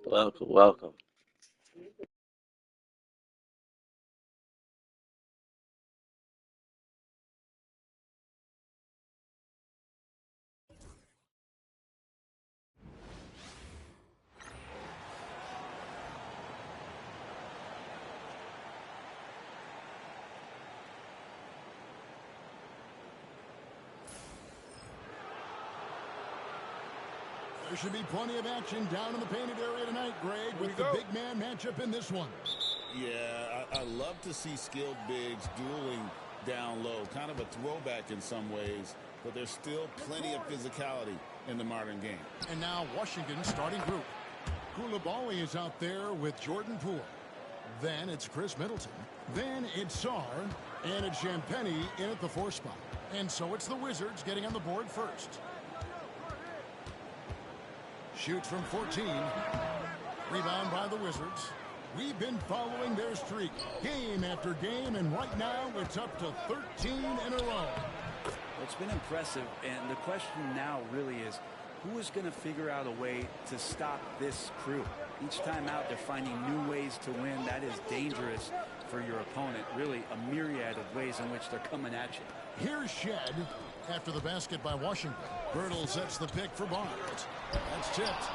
Welcome, welcome. There should be plenty of action down in the painted area tonight, Greg, with the big man matchup in this one. Yeah, I love to see skilled bigs dueling down low. Kind of a throwback in some ways, but there's still plenty of physicality in the modern game. And now Washington's starting group. Koulibaly is out there with Jordan Poole. Then it's Chris Middleton. Then it's Sarr. And it's Champagny in at the 4 spot. And so it's the Wizards getting on the board first. Shoots from 14. Rebound by the Wizards. We've been following their streak game after game, and right now it's up to 13 in a row. It's been impressive, and the question now really is, who is going to figure out a way to stop this crew? Each time out, they're finding new ways to win. That is dangerous for your opponent. Really a myriad of ways in which they're coming at you. Here's Shed after the basket by Washington. Birtle sets the pick for Barnes. That's tipped.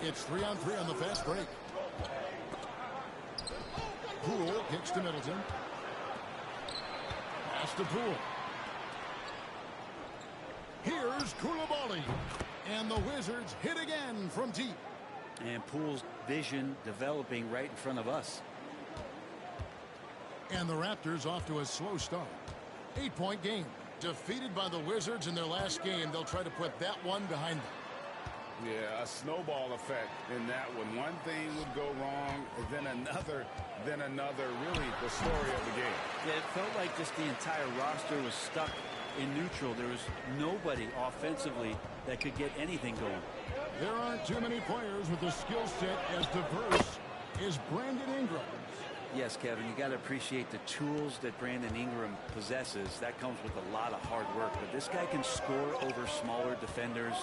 It's 3-on-3 on the fast break. Poole kicks to Middleton. Pass to Poole. Here's Koulibaly. And the Wizards hit again from deep. And Poole's vision developing right in front of us. And the Raptors off to a slow start. 8-point game. Defeated by the Wizards in their last game, they'll try to put that one behind them. Yeah, a snowball effect in that one. One thing would go wrong, then another, really the story of the game. Yeah, it felt like just the entire roster was stuck in neutral. There was nobody offensively that could get anything going. There aren't too many players with a skill set as diverse as Brandon Ingram. Yes, Kevin, you got to appreciate the tools that Brandon Ingram possesses. That comes with a lot of hard work. But this guy can score over smaller defenders.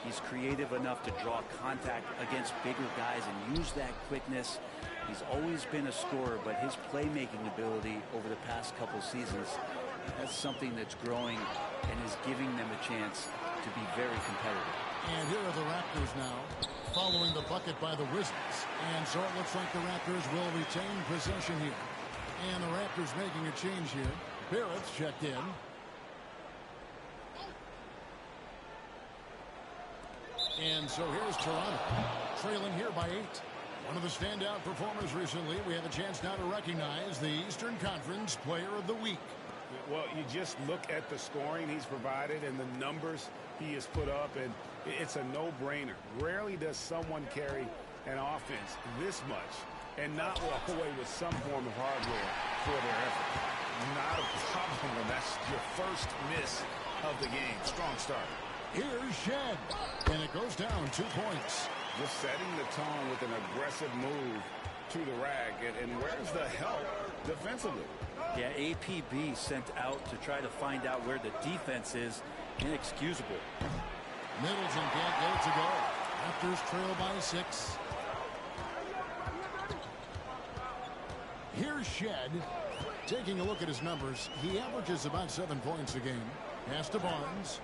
He's creative enough to draw contact against bigger guys and use that quickness. He's always been a scorer, but his playmaking ability over the past couple seasons, that's something that's growing and is giving them a chance to be very competitive. And here are the Raptors now, following the bucket by the Wizards. And so it looks like the Raptors will retain possession here. And the Raptors making a change here. Barrett's checked in. And so here's Toronto, trailing here by 8. One of the standout performers recently. We have a chance now to recognize the Eastern Conference Player of the Week. Well, you just look at the scoring he's provided and the numbers he has put up, and it's a no-brainer. Rarely does someone carry an offense this much and not walk away with some form of hardware for their effort. Not a problem when that's your first miss of the game. Strong start. Here's Shed, and it goes down 2 points. Just setting the tone with an aggressive move to the rack, and where's the help defensively? Yeah, APB sent out to try to find out where the defense is. Inexcusable. Middleton can't get it to go. Raptors trail by 6. Here's Shed. Taking a look at his numbers, he averages about 7 points a game. Pass to Barnes.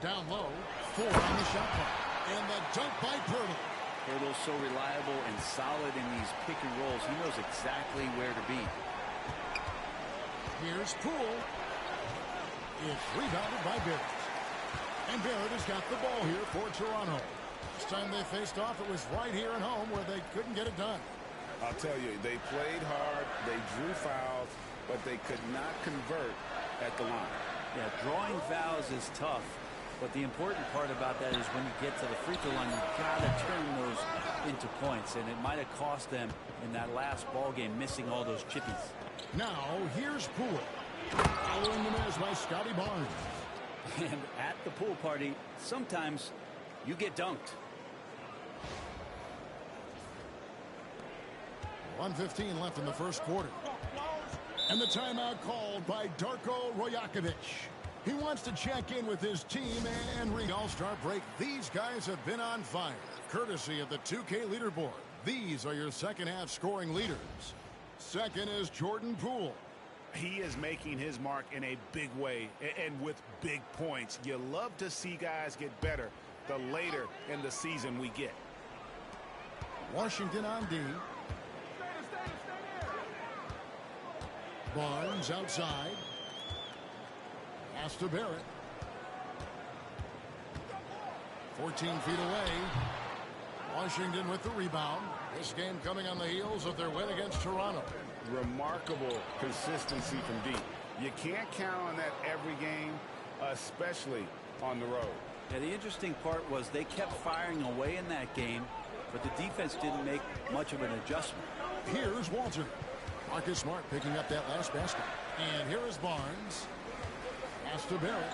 Down low, 4 on the shot clock. And the dunk by Pirtle. Pirtle's so reliable and solid in these pick and rolls. He knows exactly where to be. Here's Poole. It's rebounded by Barrett. And Barrett has got the ball here for Toronto. Last time they faced off, it was right here at home where they couldn't get it done. I'll tell you, they played hard, they drew fouls, but they could not convert at the line. Yeah, drawing fouls is tough, but the important part about that is when you get to the free throw line, you've got to turn those into points, and it might have cost them in that last ball game, missing all those chippies. Now, here's Poole. Following the miss by Scotty Barnes. And at the pool party, sometimes you get dunked. 1:15 left in the first quarter. And the timeout called by Darko Rajakovic. He wants to check in with his team and read All-Star break. These guys have been on fire, courtesy of the 2K leaderboard. These are your second half scoring leaders. Second is Jordan Poole. He is making his mark in a big way and with big points. You love to see guys get better the later in the season we get. Washington on D. Barnes outside. Pass to Barrett. 14 feet away. Washington with the rebound. This game coming on the heels of their win against Toronto. Remarkable consistency from deep. You can't count on that every game, especially on the road. Yeah, the interesting part was they kept firing away in that game, but the defense didn't make much of an adjustment. Here's Walter. Marcus Smart picking up that last basket. And here is Barnes. Pass to Barrett.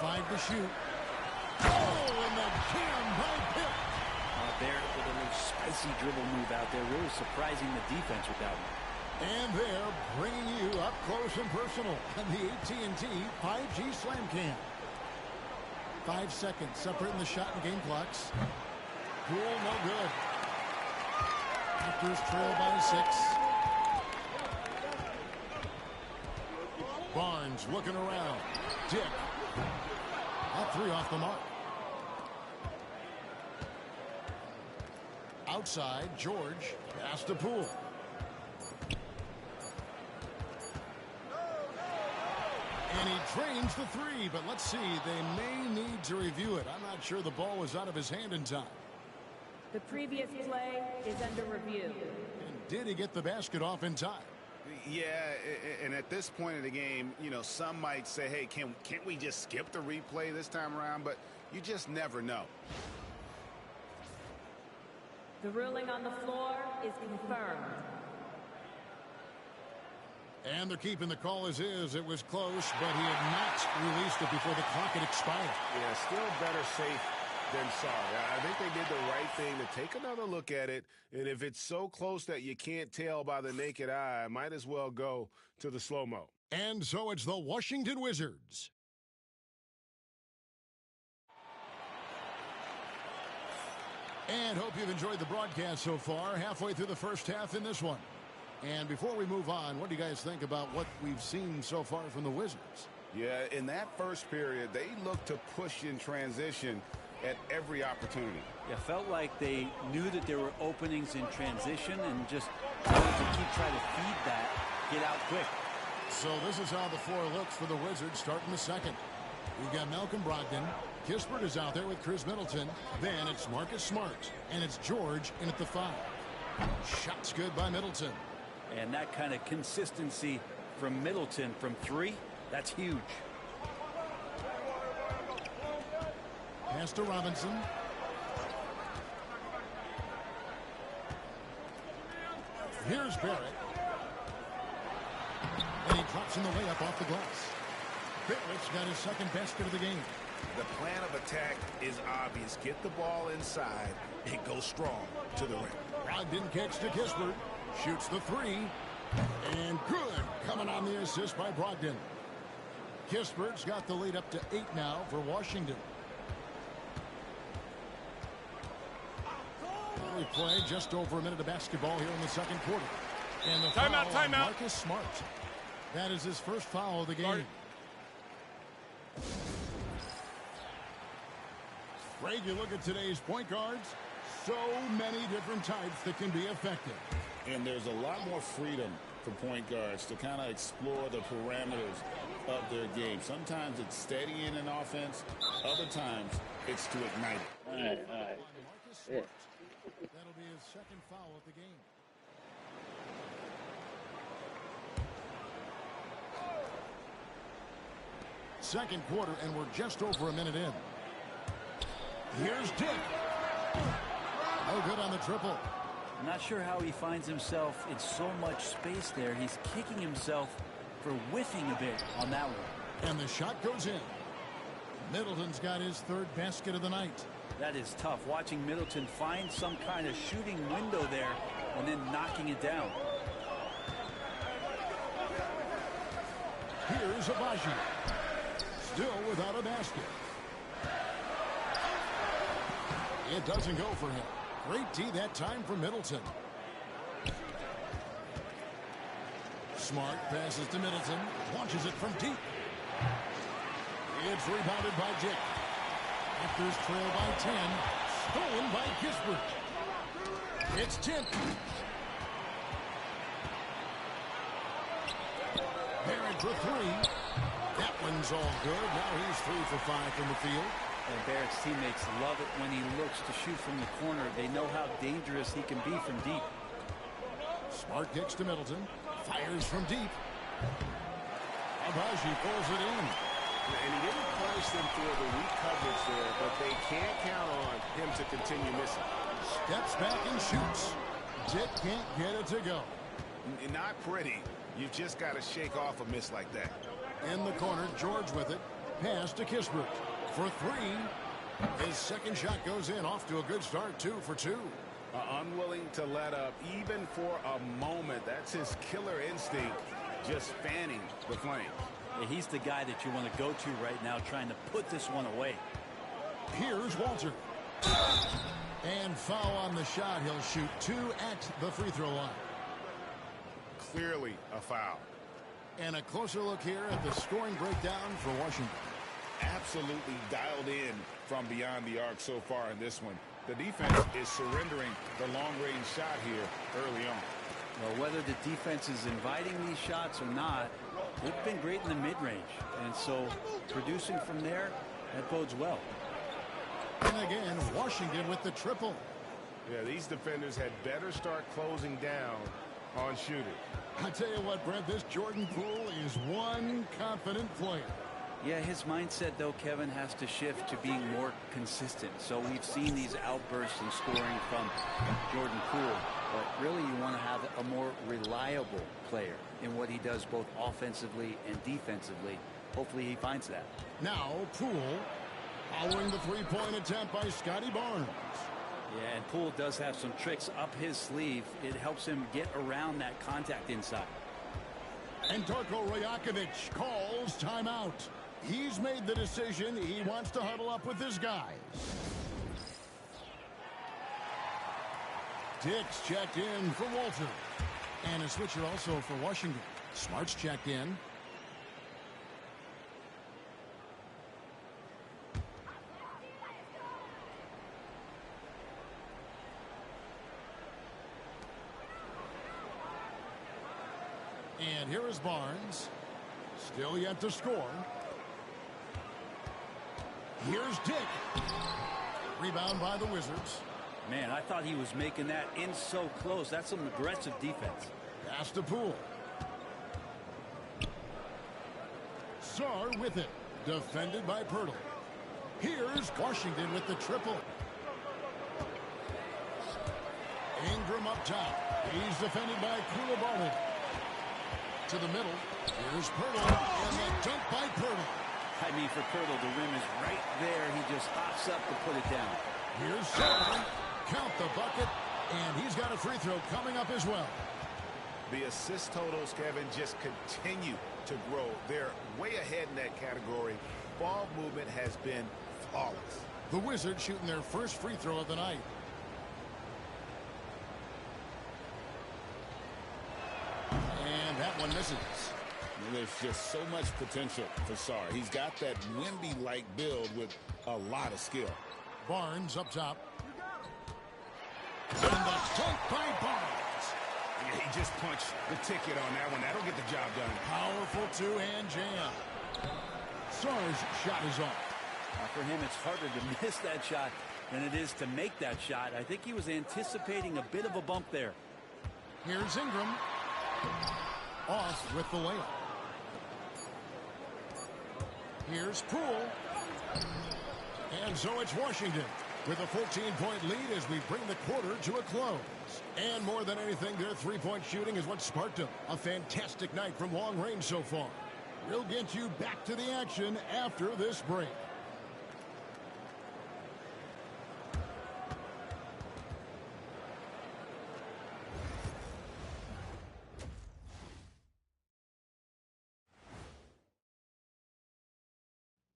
5 to shoot. Oh, and the jam by Pitt. Barrett with a little spicy dribble move out there, really surprising the defense with that one. And they're bringing you up close and personal on the AT&T 5G Slam Cam. 5 seconds separating the shot and game clocks. Poole, no good. Raptors trail by 6. Barnes looking around. Dick. Up 3 off the mark. Outside, George. Pass to Poole. And he trains the 3, but let's see. They may need to review it. I'm not sure the ball was out of his hand in time. The previous play is under review. And did he get the basket off in time? Yeah, and at this point in the game, you know, some might say, hey, can't we just skip the replay this time around? But you just never know. The ruling on the floor is confirmed. And they're keeping the call as is. It was close, but he had not released it before the clock had expired. Yeah, still better safe than sorry. I think they did the right thing to take another look at it. And if it's so close that you can't tell by the naked eye, might as well go to the slow-mo. And so it's the Washington Wizards. And hope you've enjoyed the broadcast so far. Halfway through the first half in this one. And before we move on, what do you guys think about what we've seen so far from the Wizards? Yeah, in that first period, they looked to push in transition at every opportunity. It felt like they knew that there were openings in transition and just wanted to keep trying to feed that, get out quick. So this is how the floor looks for the Wizards starting the second. We've got Malcolm Brogdon. Kispert is out there with Chris Middleton. Then it's Marcus Smart. And it's George in at the 5. Shots good by Middleton. And that kind of consistency from Middleton from 3, that's huge. Pass to Robinson. Here's Barrett. And he drops in the layup off the glass. Barrett's got his second basket of the game. The plan of attack is obvious. Get the ball inside and go strong to the rim. Brogdon kicks to Kispert. Shoots the 3. And good. Coming on the assist by Brogdon. Kispert's got the lead up to 8 now for Washington. We play just over a minute of basketball here in the second quarter. And the timeout, foul on timeout. Marcus Smart. That is his first foul of the game. Greg, you look at today's point guards, so many different types that can be effective. And there's a lot more freedom for point guards to kind of explore the parameters of their game. Sometimes it's steadying an offense. Other times it's to ignite it. All right. Yeah. That'll be his second foul of the game. Second quarter, and we're just over a minute in. Here's Dick. No good on the triple. I'm not sure how he finds himself in so much space there. He's kicking himself for whiffing a bit on that one. And the shot goes in. Middleton's got his third basket of the night. That is tough, watching Middleton find some kind of shooting window there and then knocking it down. Here's Abaji. Still without a basket. It doesn't go for him. Great D that time for Middleton. Smart passes to Middleton. Launches it from deep. It's rebounded by Dick. Raptors trail by 10. Stolen by Kispert. It's tipped. Barrett for three. That one's all good. Now he's 3 for 5 from the field. And Barrett's teammates love it when he looks to shoot from the corner. They know how dangerous he can be from deep. Smart kicks to Middleton. Fires from deep. Abaji pulls it in. And he didn't punish them for the weak coverage there, but they can't count on him to continue missing. Steps back and shoots. Dick can't get it to go. Not pretty. You've just got to shake off a miss like that. In the corner, George with it. Pass to Kispert. For three. His second shot goes in. Off to a good start. 2 for 2. Unwilling to let up even for a moment. That's his killer instinct, just fanning the flame. Yeah, he's the guy that you want to go to right now, trying to put this one away. Here's Walter. And foul on the shot. He'll shoot 2 at the free throw line. Clearly a foul. And a closer look here at the scoring breakdown for Washington. Absolutely dialed in from beyond the arc so far in this one. The defense is surrendering the long-range shot here early on. Well, whether the defense is inviting these shots or not, they've been great in the mid-range. And so producing from there, that bodes well. And again, Washington with the triple. Yeah, these defenders had better start closing down on shooting. I tell you what, Brent, this Jordan Poole is one confident player. Yeah, his mindset, though, Kevin, has to shift to being more consistent. So we've seen these outbursts in scoring from Jordan Poole. But really, you want to have a more reliable player in what he does both offensively and defensively. Hopefully he finds that. Now, Poole following the three-point attempt by Scotty Barnes. Yeah, and Poole does have some tricks up his sleeve. It helps him get around that contact inside. And Darko Rajakovic calls timeout. He's made the decision. He wants to huddle up with his guys. Dick's checked in for Walter. And a switcher also for Washington. Smart's checked in. And here is Barnes. Still yet to score. Here's Dick. Rebound by the Wizards. Man, I thought he was making that in so close. That's some aggressive defense. Pass to Poole. Sarr with it. Defended by Pirtle. Here's Washington with the triple. Ingram up top. He's defended by Koulibaly. To the middle. Here's Pirtle. And the dunk by Pirtle. I mean, for Pirtle, the rim is right there. He just hops up to put it down. Here's Sarr. Count the bucket. And he's got a free throw coming up as well. The assist totals, Kevin, just continue to grow. They're way ahead in that category. Ball movement has been flawless. The Wizards shooting their first free throw of the night. And that one misses. There's just so much potential for Sarr. He's got that Wemby-like build with a lot of skill. Barnes up top. And the dunk by Barnes. Yeah, he just punched the ticket on that one. That'll get the job done. Powerful two-hand jam. Sarr's shot is off. For him, it's harder to miss that shot than it is to make that shot. I think he was anticipating a bit of a bump there. Here's Ingram. Off with the layup. Here's Poole. And so it's Washington with a 14-point lead as we bring the quarter to a close. And more than anything, their three-point shooting is what sparked them. A fantastic night from long range so far. We'll get you back to the action after this break.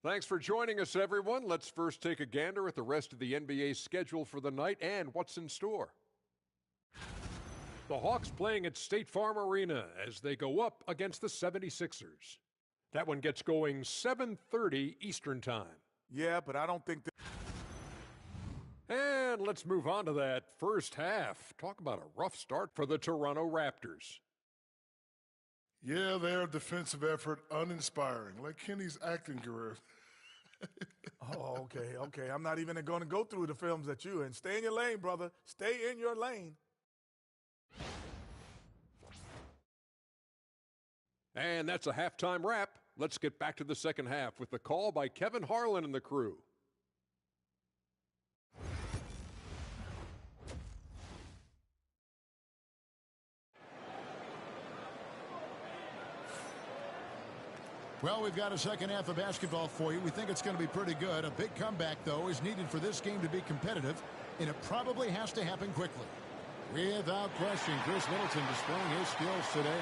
Thanks for joining us, everyone. Let's first take a gander at the rest of the NBA schedule for the night and what's in store. The Hawks playing at State Farm Arena as they go up against the 76ers. That one gets going 7:30 Eastern Time. Yeah, but I don't think that. And let's move on to that first half. Talk about a rough start for the Toronto Raptors. Yeah, their defensive effort uninspiring, like Kenny's acting career. Oh, okay. I'm not even going to go through the films that you in. Stay in your lane, brother. Stay in your lane. And that's a halftime wrap. Let's get back to the second half with the call by Kevin Harlan and the crew. Well, we've got a second half of basketball for you. We think it's going to be pretty good. A big comeback, though, is needed for this game to be competitive, and it probably has to happen quickly. Without question, Chris Middleton displaying his skills today.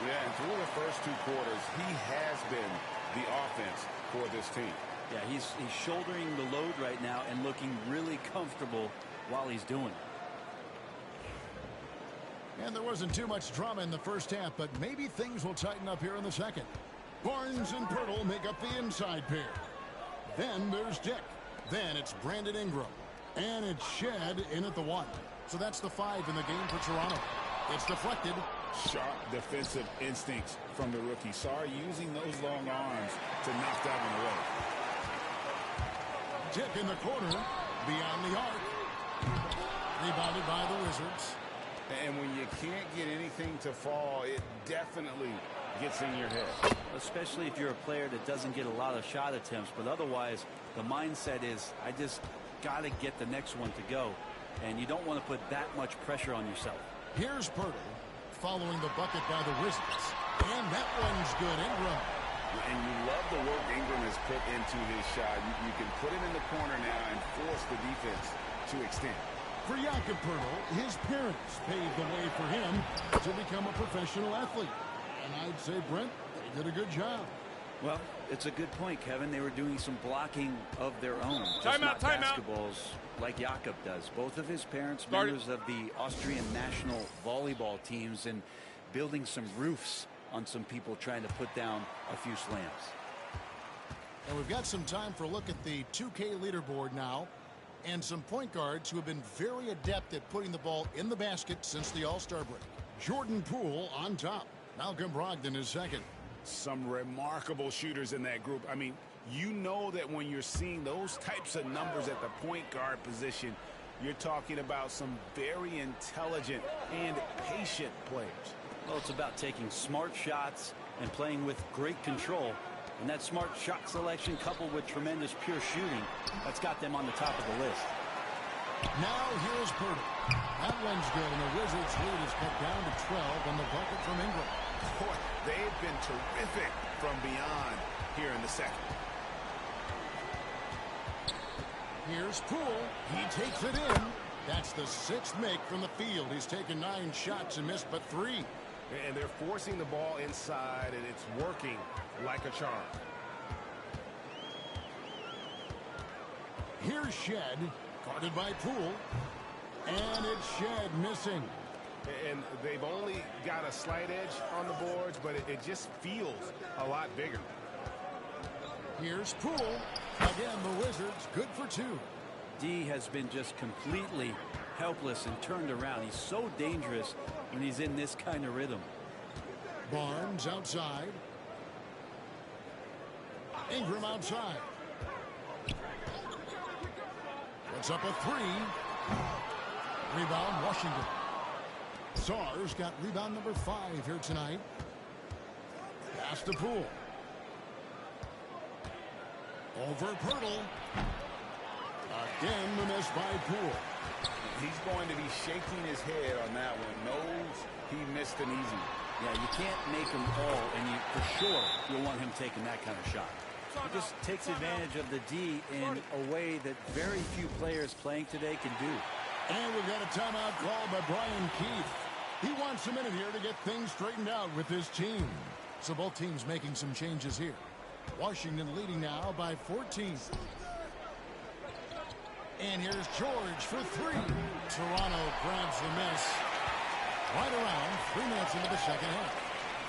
Yeah, and through the first two quarters, he has been the offense for this team. Yeah, he's shouldering the load right now and looking really comfortable while he's doing it. And there wasn't too much drama in the first half, but maybe things will tighten up here in the second. Barnes and Pirtle make up the inside pair. Then there's Dick. Then it's Brandon Ingram. And it's Shed in at the 1. So that's the 5 in the game for Toronto. It's deflected. Sharp defensive instincts from the rookie. Sorry, using those long arms to knock that one away. Dick in the corner. Beyond the arc. Rebounded by the Wizards. And when you can't get anything to fall, it definitely gets in your head. Especially if you're a player that doesn't get a lot of shot attempts. But otherwise, the mindset is, I just got to get the next one to go. And you don't want to put that much pressure on yourself. Here's Pirtle following the bucket by the Wizards. And that one's good. Ingram. And you love the work Ingram has put into his shot. You can put it in the corner now and force the defense to extend. For Jakob Pirtle, his parents paved the way for him to become a professional athlete. And I'd say, Brent, they did a good job. Well, it's a good point, Kevin. They were doing some blocking of their own. Timeout, timeout. Basketballs like Jakob does. Both of his parents, members of the Austrian national volleyball teams, and building some roofs on some people trying to put down a few slams. And we've got some time for a look at the 2K leaderboard now. And some point guards who have been very adept at putting the ball in the basket since the All-Star break. Jordan Poole on top. Malcolm Brogdon is second. Some remarkable shooters in that group. I mean, you know that when you're seeing those types of numbers at the point guard position, you're talking about some very intelligent and patient players. Well, it's about taking smart shots and playing with great control. And that smart shot selection coupled with tremendous pure shooting, that's got them on the top of the list. Now here's Pirtle. That one's good, and the Wizards' lead is cut down to 12 on the bucket from Ingram. Boy, they've been terrific from beyond here in the second. Here's Poole. He takes it in. That's the 6th make from the field. He's taken 9 shots and missed but 3. And they're forcing the ball inside, and it's working like a charm. Here's Shed, guarded by Poole. And it's Shed missing. And they've only got a slight edge on the boards, but it just feels a lot bigger. Here's Poole. Again, the Wizards good for 2. D has been just completely helpless and turned around. He's so dangerous when he's in this kind of rhythm. Barnes outside. Ingram outside. Puts up a 3. Rebound, Washington. Sarge got rebound number 5 here tonight. Pass to Poole. Over Pirtle. Again, the miss by Poole. He's going to be shaking his head on that one. Knows he missed an easy. Yeah, you can't make them all, and for sure you'll want him taking that kind of shot. He just takes advantage of the D in a way that very few players playing today can do. And we've got a timeout called by Brian Keith. He wants a minute here to get things straightened out with his team. So both teams making some changes here. Washington leading now by 14. And here's George for three. Toronto grabs the miss right around 3 minutes into the second half.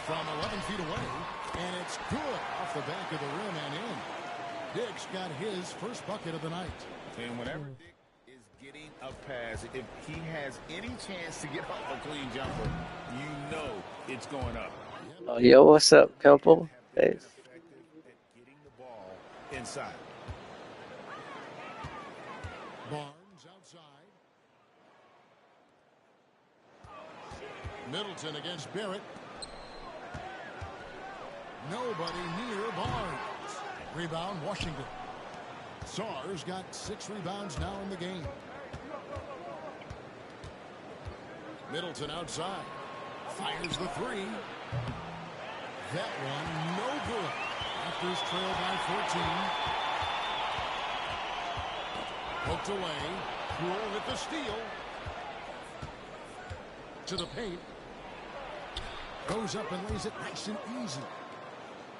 From 11 feet away, and it's good off the back of the rim and in. Dick's got his first bucket of the night. And whenever Dick is getting a pass, if he has any chance to get off a clean jumper, you know it's going up. Oh, yo, what's up, couple? Hey. Getting the ball inside. Barnes outside. Middleton against Barrett. Nobody near Barnes. Rebound, Washington. Sarr's got 6 rebounds now in the game. Middleton outside. Fires the three. That one no good. Raptors trail by 14. Poked away. Poole with the steal. To the paint. Goes up and lays it nice and easy.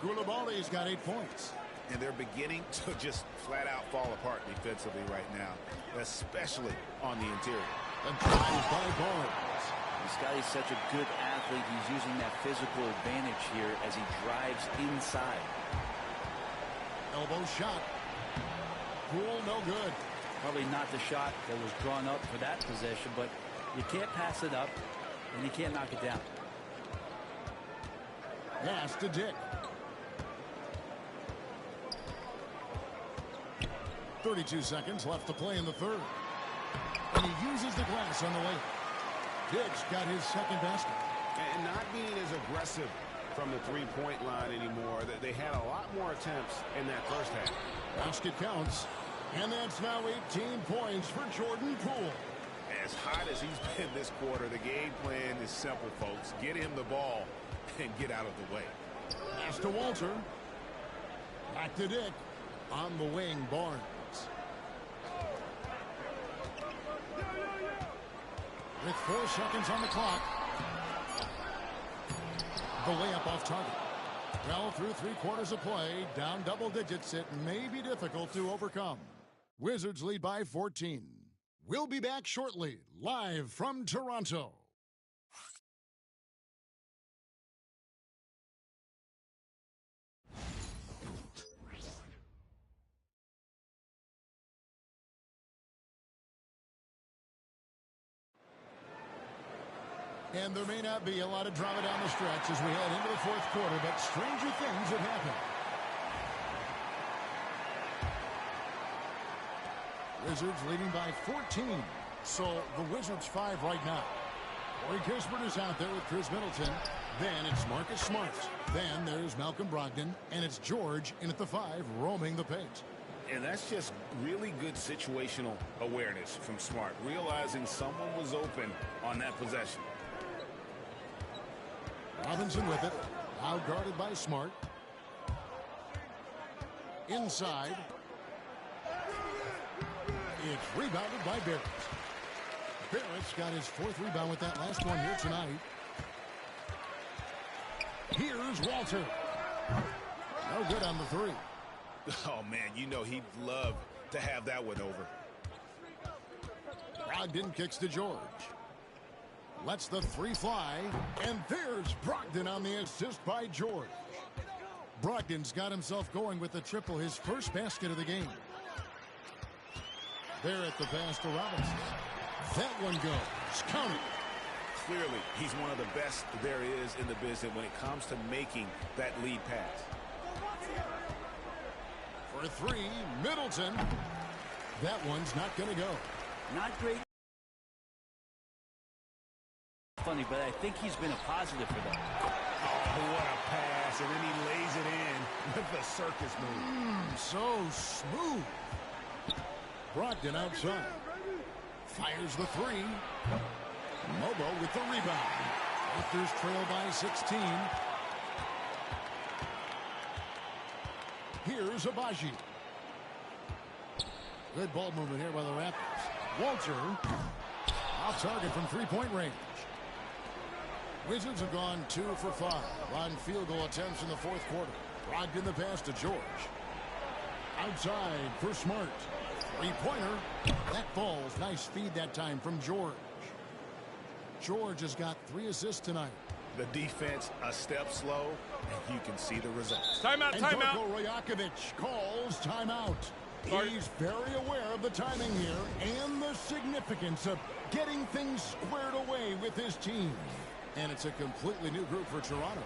Koulibaly's got 8 points. And they're beginning to just flat out fall apart defensively right now, especially on the interior. And drives by Barnes. This guy is such a good athlete. He's using that physical advantage here as he drives inside. Elbow shot. Poole no good. Probably not the shot that was drawn up for that possession, but you can't pass it up and you can't knock it down. Pass to Dick. 32 seconds left to play in the third. And he uses the glass on the way. Dick's got his second basket. And not being as aggressive from the three-point line anymore. They had a lot more attempts in that first half. Basket counts. And that's now 18 points for Jordan Poole. As hot as he's been this quarter, the game plan is simple, folks. Get him the ball and get out of the way. Pass to Walter. Back to Dick. On the wing, Barnes. With 4 seconds on the clock. The layup off target. Well, through 3 quarters of play, down double digits, it may be difficult to overcome. Wizards lead by 14. We'll be back shortly, live from Toronto. And there may not be a lot of drama down the stretch as we head into the fourth quarter, but stranger things have happened. Wizards leading by 14. So the Wizards 5 right now. Corey Kispert is out there with Chris Middleton. Then it's Marcus Smart. Then there's Malcolm Brogdon. And it's George in at the 5 roaming the paint. And that's just really good situational awareness from Smart, realizing someone was open on that possession. Robinson with it. Out guarded by Smart. Inside. It's rebounded by Barrett. Barrett's got his 4th rebound with that last one here tonight. Here's Walter. No good on the 3. Oh, man, you know he'd love to have that one over. Brogdon kicks to George. Lets the 3 fly. And there's Brogdon on the assist by George. Brogdon's got himself going with the triple, his first basket of the game. Barrett the pass to Robinson. That one goes. Counted. Clearly, he's one of the best there is in the business when it comes to making that lead pass. For 3, Middleton. That one's not going to go. Not great. Funny, but I think he's been a positive for them. Oh, what a pass. And then he lays it in with the circus move. So smooth. Brogdon outside. Fires the 3. Mobo with the rebound. Raptors trail by 16. Here's Abaji. Good ball movement here by the Raptors. Walter off target from 3-point range. Wizards have gone 2 for 5 on field goal attempts in the fourth quarter. Locked in the pass to George. Outside for Smart. Three-pointer. That falls. Nice feed that time from George. George has got 3 assists tonight. The defense a step slow, and you can see the results. Timeout, And timeout. Darko Rajakovic calls timeout. He's very aware of the timing here and the significance of getting things squared away with his team. And it's a completely new group for Toronto.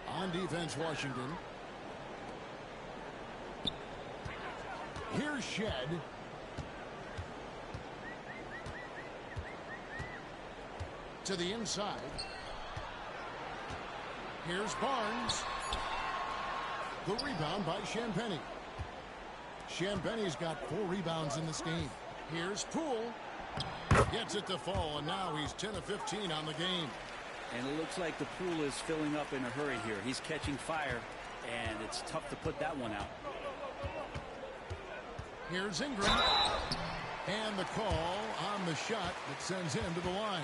On defense, Washington. Here's Shed. To the inside. Here's Barnes. The rebound by Champagnie. Champagnie's got 4 rebounds in this game. Here's Poole. Gets it to fall, and now he's 10 of 15 on the game. And it looks like the Poole is filling up in a hurry here. He's catching fire, and it's tough to put that one out. Here's Ingram. And the call on the shot that sends him to the line.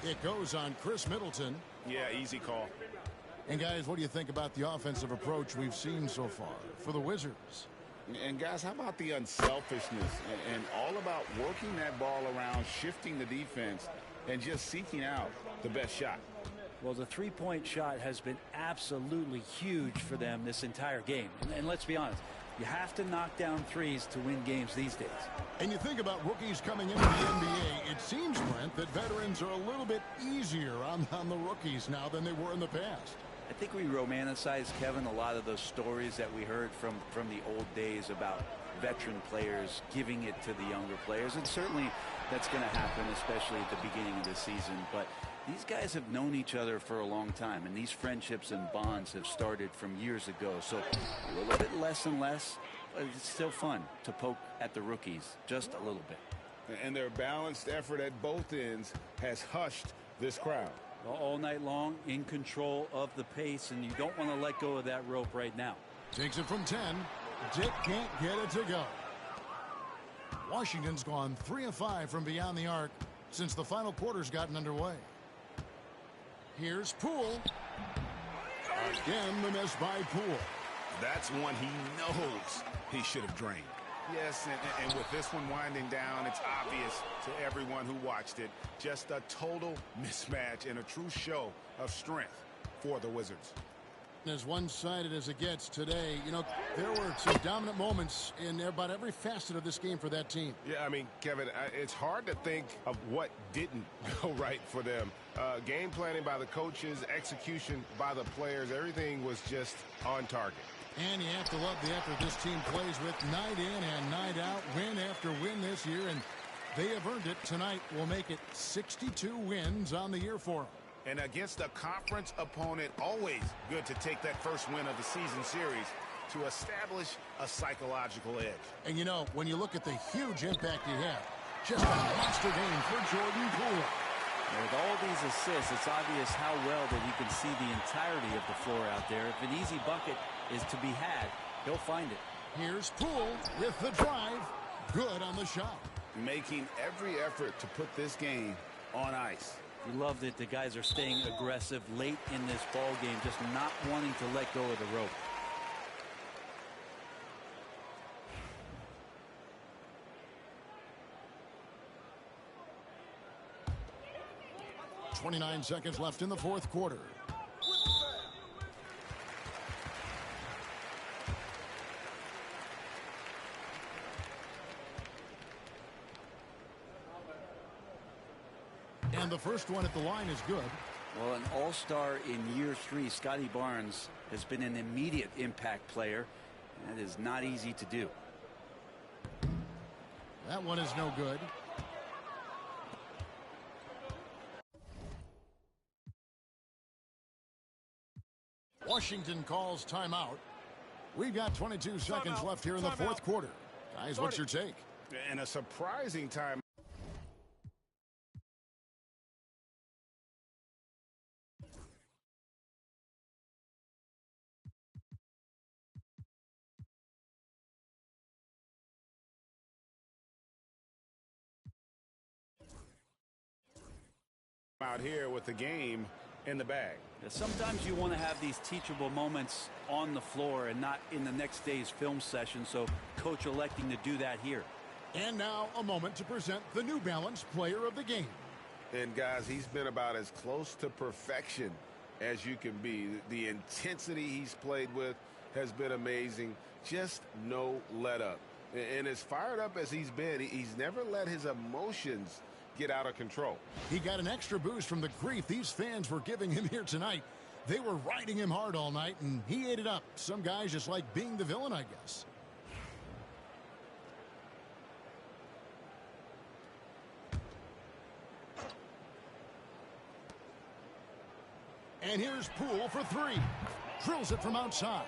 It goes on Chris Middleton. Yeah, easy call. And guys, what do you think about the offensive approach we've seen so far for the Wizards? And guys, how about the unselfishness and all about working that ball around, shifting the defense, and just seeking out the best shot? Well, the three-point shot has been absolutely huge for them this entire game. And let's be honest, you have to knock down threes to win games these days. And you think about rookies coming into the NBA, it seems, Brent, that veterans are a little bit easier on the rookies now than they were in the past. I think we romanticize, Kevin, a lot of those stories that we heard from the old days about veteran players giving it to the younger players. And certainly that's going to happen, especially at the beginning of the season. But these guys have known each other for a long time, and these friendships and bonds have started from years ago. So a little bit less and less, but it's still fun to poke at the rookies just a little bit. And their balanced effort at both ends has hushed this crowd. All night long, in control of the pace, and you don't want to let go of that rope right now. Takes it from 10. Dick can't get it to go. Washington's gone 3 of 5 from beyond the arc since the final quarter's gotten underway. Here's Poole. Again, the miss by Poole. That's one he knows he should have drained. Yes, and with this one winding down, it's obvious to everyone who watched it. Just a total mismatch and a true show of strength for the Wizards. As one-sided as it gets today, you know, there were some dominant moments in about every facet of this game for that team. Yeah, I mean, Kevin, it's hard to think of what didn't go right for them. Game planning by the coaches, execution by the players, everything was just on target. And you have to love the effort this team plays with night in and night out, win after win this year, and they have earned it. Tonight will make it 62 wins on the year for them. And against a conference opponent, always good to take that first win of the season series to establish a psychological edge. And, you know, when you look at the huge impact he had, just a monster game for Jordan Poole. With all these assists, it's obvious how well that he can see the entirety of the floor out there. If an easy bucket is to be had, he'll find it. Here's Poole with the drive. Good on the shot. Making every effort to put this game on ice. You love that the guys are staying aggressive late in this ball game, just not wanting to let go of the rope. .29 seconds left in the fourth quarter. And the first one at the line is good. Well, an all-star in year 3, Scotty Barnes, has been an immediate impact player. That is not easy to do. That one is no good. Washington calls timeout. We've got 22 seconds left here in the fourth quarter. Guys, what's your take? And a surprising time. out here with the game in the bag. Sometimes you want to have these teachable moments on the floor and not in the next day's film session, so coach electing to do that here. And now a moment to present the New Balance Player of the Game. And guys, he's been about as close to perfection as you can be. The intensity he's played with has been amazing. Just no let up. And as fired up as he's been, he's never let his emotions get out of control. He got an extra boost from the grief these fans were giving him here tonight. They were riding him hard all night, and he ate it up. Some guys just like being the villain, I guess. And here's Poole for three. Drills it from outside.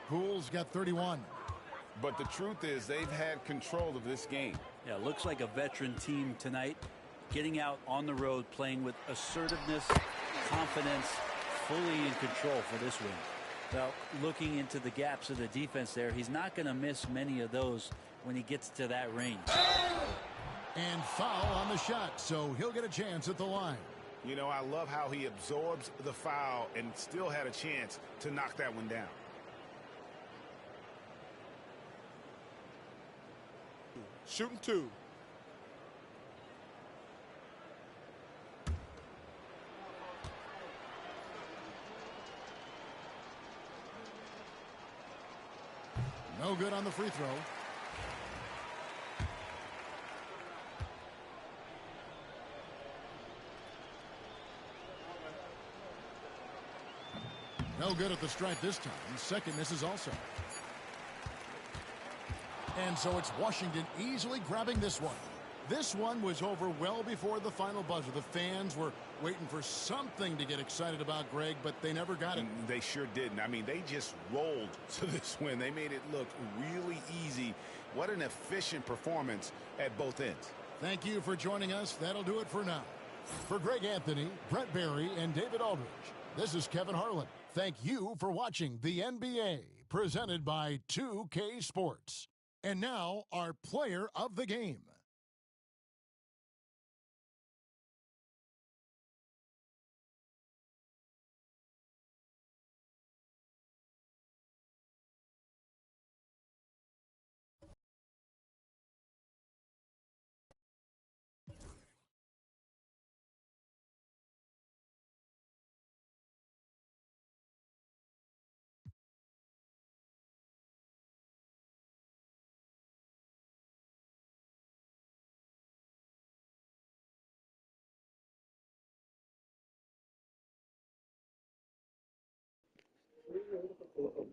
Poole's got 31. But the truth is they've had control of this game. Yeah, looks like a veteran team tonight, getting out on the road, playing with assertiveness, confidence, fully in control for this win. Well, looking into the gaps of the defense there, he's not going to miss many of those when he gets to that range. And foul on the shot, so he'll get a chance at the line. You know, I love how he absorbs the foul and still had a chance to knock that one down. Shooting two. No good on the free throw. No good at the stripe this time. Second misses also. And so it's Washington easily grabbing this one. This one was over well before the final buzzer. The fans were waiting for something to get excited about, Greg, but they never got it. They sure didn't. I mean, they just rolled to this win. They made it look really easy. What an efficient performance at both ends. Thank you for joining us. That'll do it for now. For Greg Anthony, Brett Barry, and David Aldridge, this is Kevin Harlan. Thank you for watching the NBA, presented by 2K Sports. And now, our player of the game.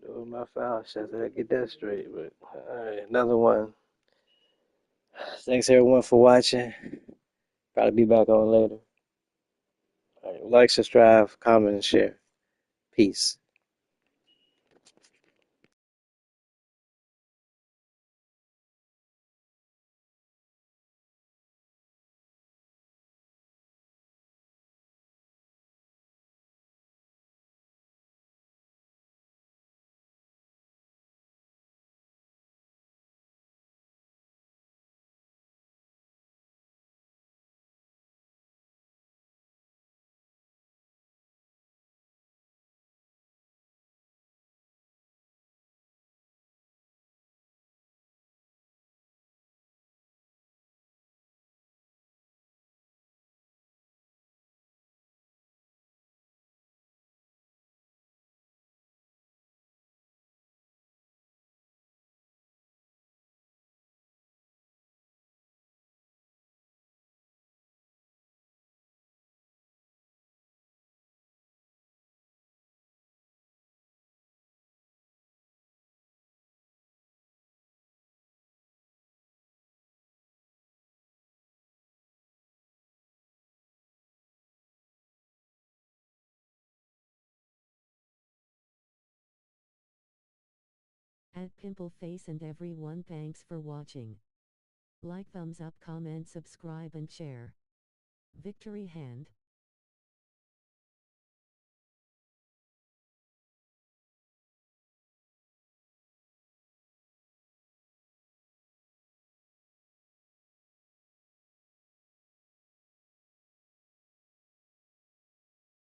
Doing my foul shots. I get that straight. But all right, another one. Thanks everyone for watching. Probably be back on later. All right, like, subscribe, comment, and share. Peace. At Pimple Face and everyone, thanks for watching. Like, thumbs up, comment, subscribe and share. Victory hand.